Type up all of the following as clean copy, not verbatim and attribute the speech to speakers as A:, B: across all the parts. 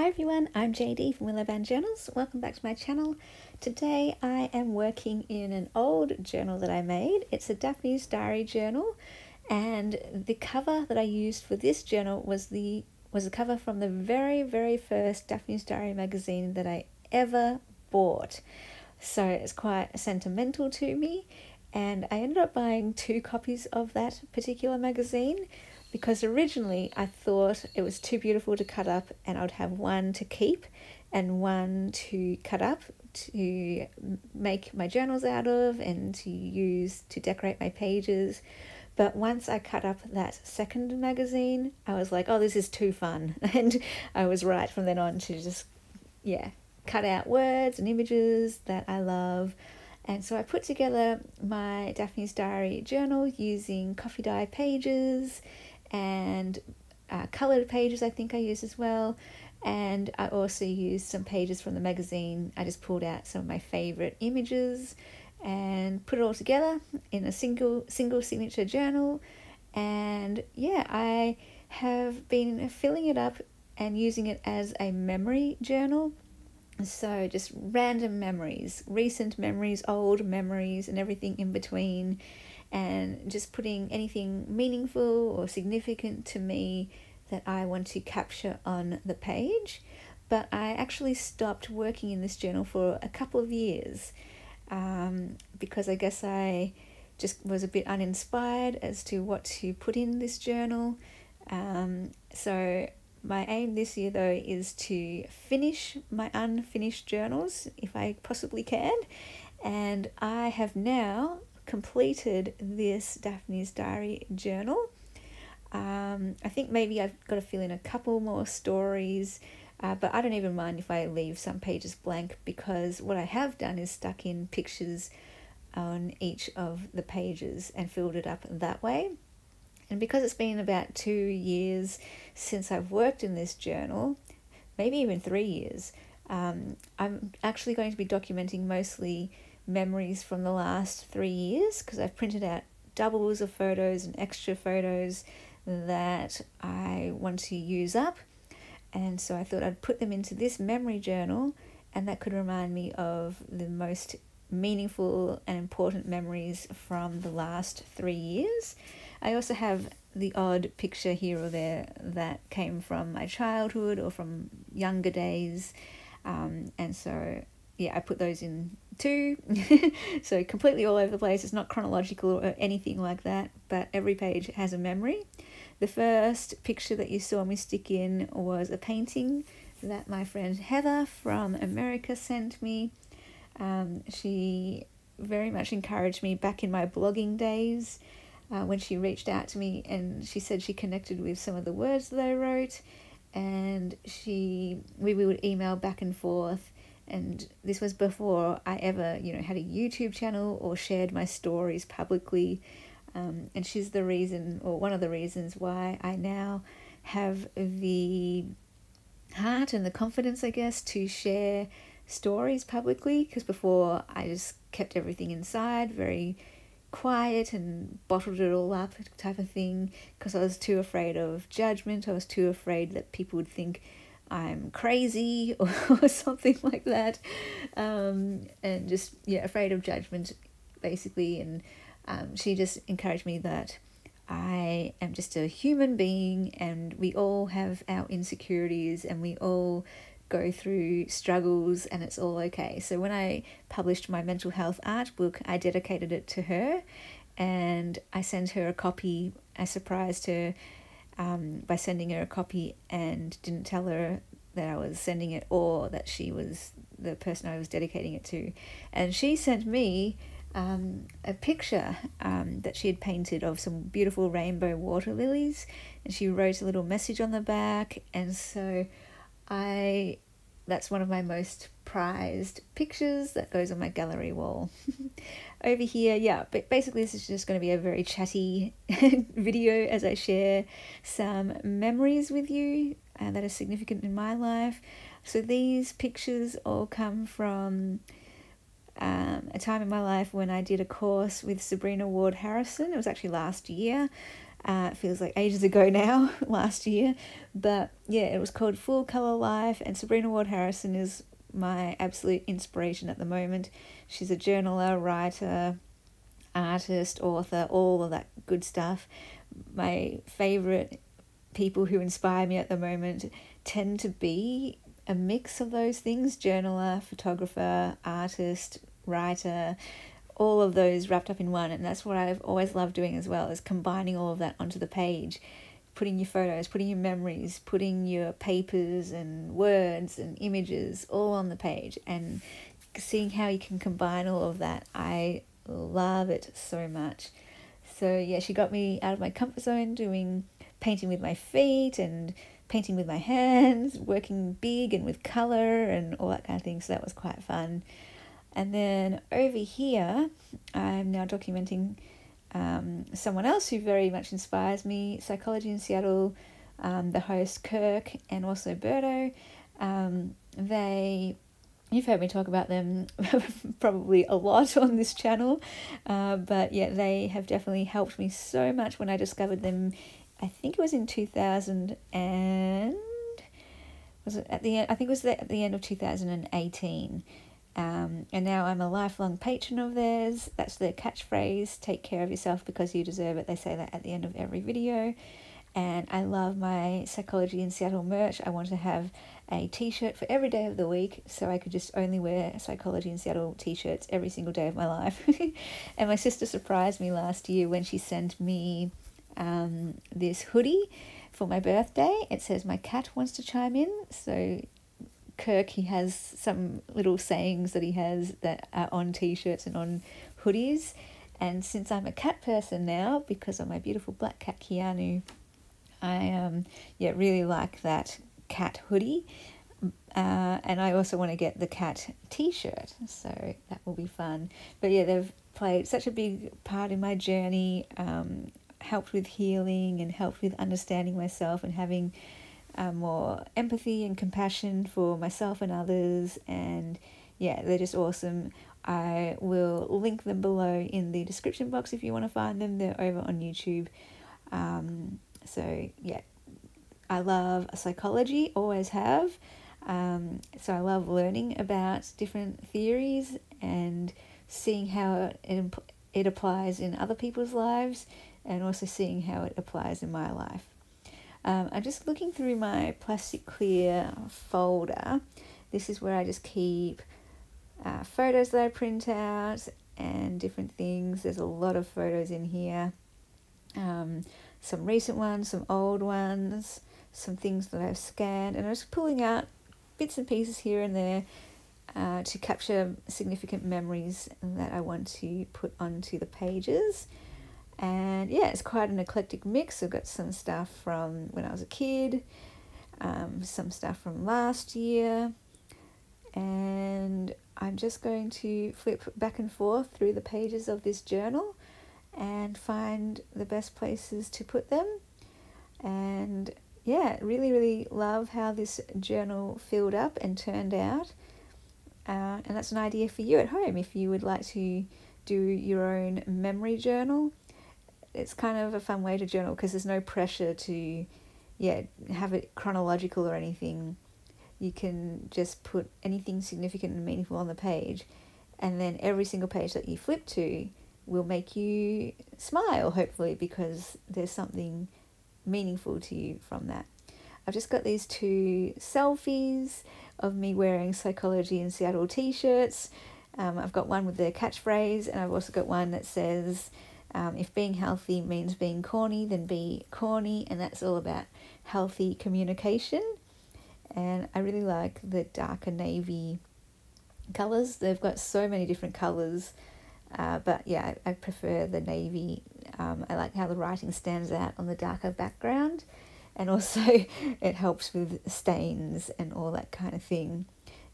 A: Hi everyone, I'm JD from Willow Journals. Welcome back to my channel. Today I am working in an old journal that I made. It's a Daphne's diary journal, and the cover that I used for this journal was a cover from the very first Daphne's Diary magazine that I ever bought. So it's quite sentimental to me, and I ended up buying 2 copies of that particular magazine because originally I thought it was too beautiful to cut up, and I would have one to keep and one to cut up to make my journals out of and to use to decorate my pages. But once I cut up that second magazine, I was like, oh, this is too fun. And I was right from then on to just, cut out words and images that I love. And so I put together my Daphne's Diary journal using coffee dye pages and coloured pages I think I used as well. And I also used some pages from the magazine. I just pulled out some of my favourite images and put it all together in a single signature journal. And I have been filling it up and using it as a memory journal. So just random memories, recent memories, old memories, and everything in between, and just putting anything meaningful or significant to me that I want to capture on the page. But I actually stopped working in this journal for a couple of years because I guess I just was a bit uninspired as to what to put in this journal. So my aim this year, though, is to finish my unfinished journals if I possibly can. And I have now completed this Daphne's Diary journal. I think maybe I've got to fill in a couple more stories, but I don't even mind if I leave some pages blank, because what I have done is stuck in pictures on each of the pages and filled it up that way. And because it's been about 2 years since I've worked in this journal, maybe even 3 years, I'm actually going to be documenting mostly memories from the last 3 years, because I've printed out doubles of photos and extra photos that I want to use up. And so I thought I'd put them into this memory journal, and that could remind me of the most meaningful and important memories from the last 3 years. I also have the odd picture here or there that came from my childhood or from younger days, and so I put those in too. So completely all over the place. It's not chronological or anything like that, but every page has a memory. The first picture that you saw me stick in was a painting that my friend Heather from America sent me. She very much encouraged me back in my blogging days when she reached out to me, and she said she connected with some of the words that I wrote, and we would email back and forth. And this was before I ever, had a YouTube channel or shared my stories publicly. And she's the reason, or one of the reasons, why I now have the heart and the confidence, I guess, to share stories publicly, because before I just kept everything inside, very quiet, and bottled it all up type of thing, because I was too afraid of judgment. I was too afraid that people would think I'm crazy or something like that, and just afraid of judgment basically. And she just encouraged me that I am just a human being, and we all have our insecurities, and we all go through struggles, and it's all okay. So when I published my mental health art book, I dedicated it to her, and I sent her a copy. I surprised her by sending her a copy, and didn't tell her that I was sending it or that she was the person I was dedicating it to. And she sent me a picture that she had painted of some beautiful rainbow water lilies, and she wrote a little message on the back. And so that's one of my most prized pictures that goes on my gallery wall. Over here, but basically this is just going to be a very chatty video as I share some memories with you that are significant in my life. So these pictures all come from a time in my life when I did a course with Sabrina Ward Harrison. It was actually last year. It feels like ages ago now, last year. But yeah, it was called Full Colour Life, and Sabrina Ward Harrison is my absolute inspiration at the moment. She's a journaler, writer, artist, author, all of that good stuff. My favourite people who inspire me at the moment tend to be a mix of those things: journaler, photographer, artist, writer, all of those wrapped up in one. And that's what I've always loved doing as well, is combining all of that onto the page, putting your photos, putting your memories, putting your papers and words and images all on the page, and seeing how you can combine all of that. I love it so much. So yeah, she got me out of my comfort zone, doing painting with my feet and painting with my hands, working big and with colour and all that kind of thing. So that was quite fun. And then over here, I'm now documenting someone else who very much inspires me, Psychology in Seattle, the host Kirk and also Berto. You've heard me talk about them probably a lot on this channel, but yeah, they have definitely helped me so much. When I discovered them, I think it was in 2000 and was it at the end? I think it was at the end of 2018. And now I'm a lifelong patron of theirs. That's their catchphrase: take care of yourself because you deserve it. They say that at the end of every video. And I love my Psychology in Seattle merch. I want to have a t-shirt for every day of the week, so I could just only wear Psychology in Seattle t-shirts every single day of my life. And my sister surprised me last year when she sent me this hoodie for my birthday. It says my cat wants to chime in. So Kirk, he has some little sayings that he has that are on t-shirts and on hoodies. And since I'm a cat person now, because of my beautiful black cat Keanu, I really like that cat hoodie. And I also want to get the cat t-shirt, so that will be fun. But yeah, they've played such a big part in my journey, helped with healing and helped with understanding myself and having more empathy and compassion for myself and others. And yeah, they're just awesome. I will link them below in the description box if you want to find them. They're over on YouTube. So yeah, I love psychology, always have. So I love learning about different theories and seeing how it applies in other people's lives, and also seeing how it applies in my life. I'm just looking through my plastic clear folder. This is where I just keep photos that I print out and different things. There's a lot of photos in here. Some recent ones, some old ones, some things that I've scanned, and I'm just pulling out bits and pieces here and there to capture significant memories that I want to put onto the pages. And yeah, it's quite an eclectic mix. I've got some stuff from when I was a kid, some stuff from last year, and I'm just going to flip back and forth through the pages of this journal and find the best places to put them. And yeah, really love how this journal filled up and turned out. And that's an idea for you at home if you would like to do your own memory journal. It's kind of a fun way to journal because there's no pressure to have it chronological or anything. You can just put anything significant and meaningful on the page, and then every single page that you flip to will make you smile, hopefully, because there's something meaningful to you from that. I've just got these two selfies of me wearing Psychology in Seattle t-shirts. I've got one with the catchphrase, and I've also got one that says, if being healthy means being corny, then be corny, and that's all about healthy communication. And I really like the darker navy colours. They've got so many different colours, but yeah, I prefer the navy. I like how the writing stands out on the darker background, and also it helps with stains and all that kind of thing.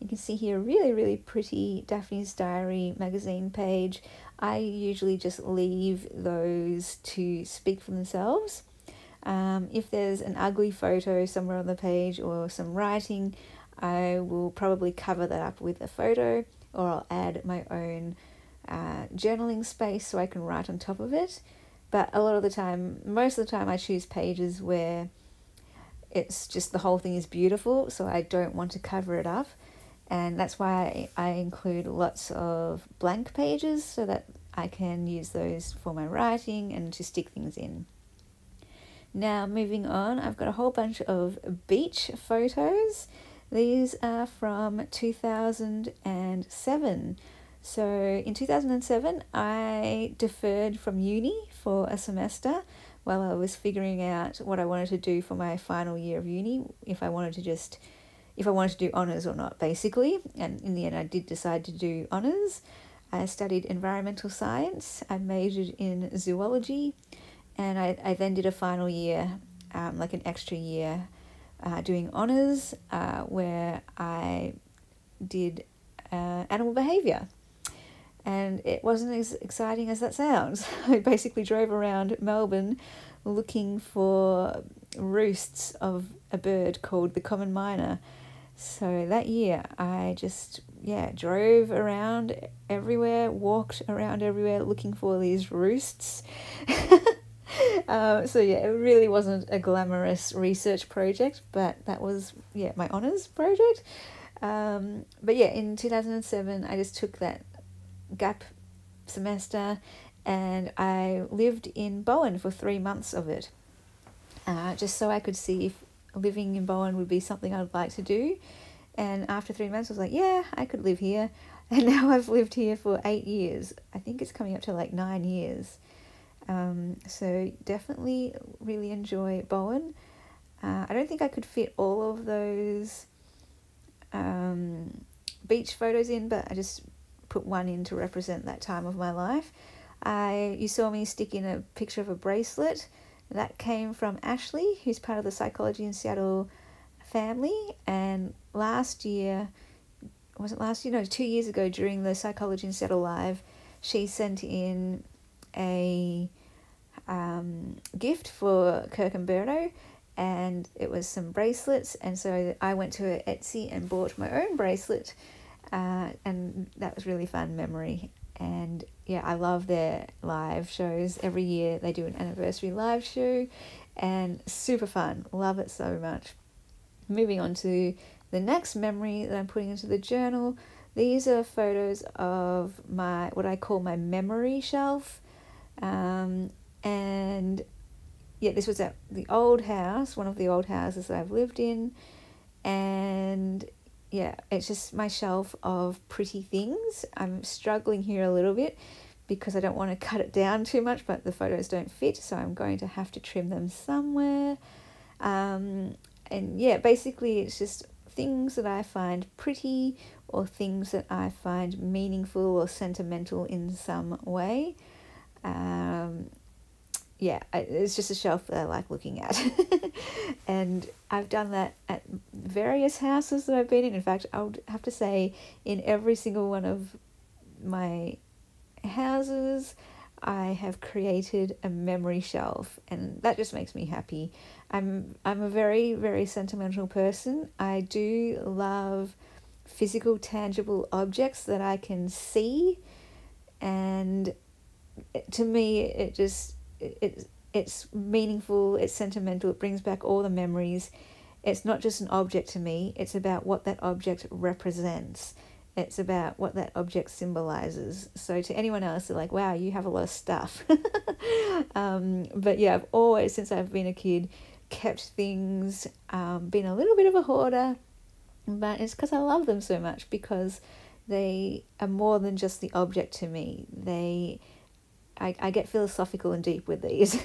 A: You can see here a really pretty Daphne's Diary magazine page. I usually just leave those to speak for themselves. If there's an ugly photo somewhere on the page or some writing, I will probably cover that up with a photo, or I'll add my own journaling space so I can write on top of it. But a lot of the time, most of the time I choose pages where it's just the whole thing is beautiful, so I don't want to cover it up. And that's why I include lots of blank pages so that I can use those for my writing and to stick things in. Now moving on, I've got a whole bunch of beach photos. These are from 2007. So in 2007, I deferred from uni for a semester while I was figuring out what I wanted to do for my final year of uni, if I wanted to do honours or not, basically. And in the end, I did decide to do honours. I studied environmental science. I majored in zoology, and I then did a final year, like an extra year, doing honours, where I did animal behaviour. And it wasn't as exciting as that sounds. I basically drove around Melbourne looking for roosts of a bird called the common myna. So that year I just, drove around everywhere, walked around everywhere looking for these roosts. It really wasn't a glamorous research project, but that was, my honours project. In 2007, I just took that gap semester and I lived in Bowen for 3 months of it, just so I could see if living in Bowen would be something I'd like to do. And after 3 months I was like, I could live here. And now I've lived here for 8 years. I think it's coming up to like 9 years. So definitely really enjoy Bowen. I don't think I could fit all of those beach photos in, but I just put one in to represent that time of my life. You saw me stick in a picture of a bracelet. That came from Ashley, who's part of the Psychology in Seattle family. And 2 years ago during the Psychology in Seattle Live, she sent in a gift for Kirk and Berto, and it was some bracelets. And so I went to Etsy and bought my own bracelet, and that was really fun memory. And I love their live shows. Every year they do an anniversary live show, and super fun. Love it so much. Moving on to the next memory that I'm putting into the journal. These are photos of what I call my memory shelf. This was at the old house, one of the old houses that I've lived in. And it's just my shelf of pretty things. I'm struggling here a little bit because I don't want to cut it down too much, but the photos don't fit, so I'm going to have to trim them somewhere. Basically it's just things that I find pretty or things that I find meaningful or sentimental in some way. It's just a shelf that I like looking at. And I've done that at various houses that I've been in. In fact, I would have to say in every single one of my houses, I have created a memory shelf, and that just makes me happy. I'm a very, very sentimental person. I do love physical, tangible objects that I can see, and to me it's meaningful, it's sentimental, it brings back all the memories. It's not just an object to me, it's about what that object represents. It's about what that object symbolizes. So to anyone else, they're like, wow, you have a lot of stuff. I've always, since I've been a kid, kept things, been a little bit of a hoarder, but it's because I love them so much, because they are more than just the object to me. I get philosophical and deep with these.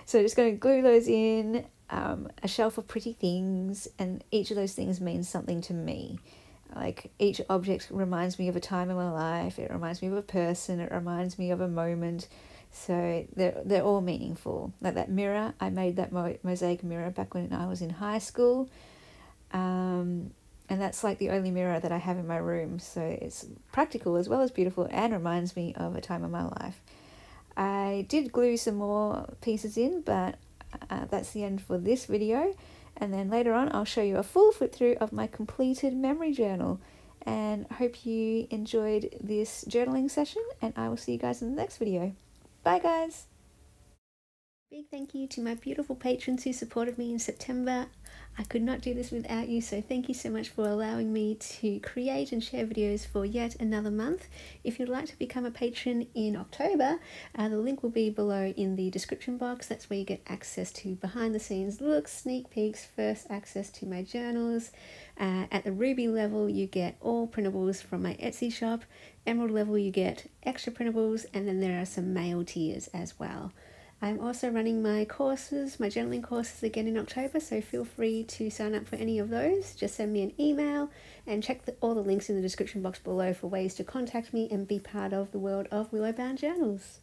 A: So just going to glue those in, a shelf of pretty things, and each of those things means something to me. Like each object reminds me of a time in my life, it reminds me of a person, it reminds me of a moment. So they're all meaningful. Like that mirror, I made that mosaic mirror back when I was in high school. And that's like the only mirror that I have in my room. So it's practical as well as beautiful and reminds me of a time in my life. I did glue some more pieces in, but that's the end for this video. And then later on, I'll show you a full flip through of my completed memory journal. And hope you enjoyed this journaling session, and I will see you guys in the next video. Bye guys! Big thank you to my beautiful patrons who supported me in September. I could not do this without you, so thank you so much for allowing me to create and share videos for yet another month. If you'd like to become a patron in October, the link will be below in the description box. That's where you get access to behind the scenes looks, sneak peeks, first access to my journals. At the Ruby level, you get all printables from my Etsy shop. Emerald level, you get extra printables, and then there are some mail tiers as well. I'm also running my courses, my journaling courses again in October, so feel free to sign up for any of those. Just send me an email and check all the links in the description box below for ways to contact me and be part of the world of Willow Bound Journals.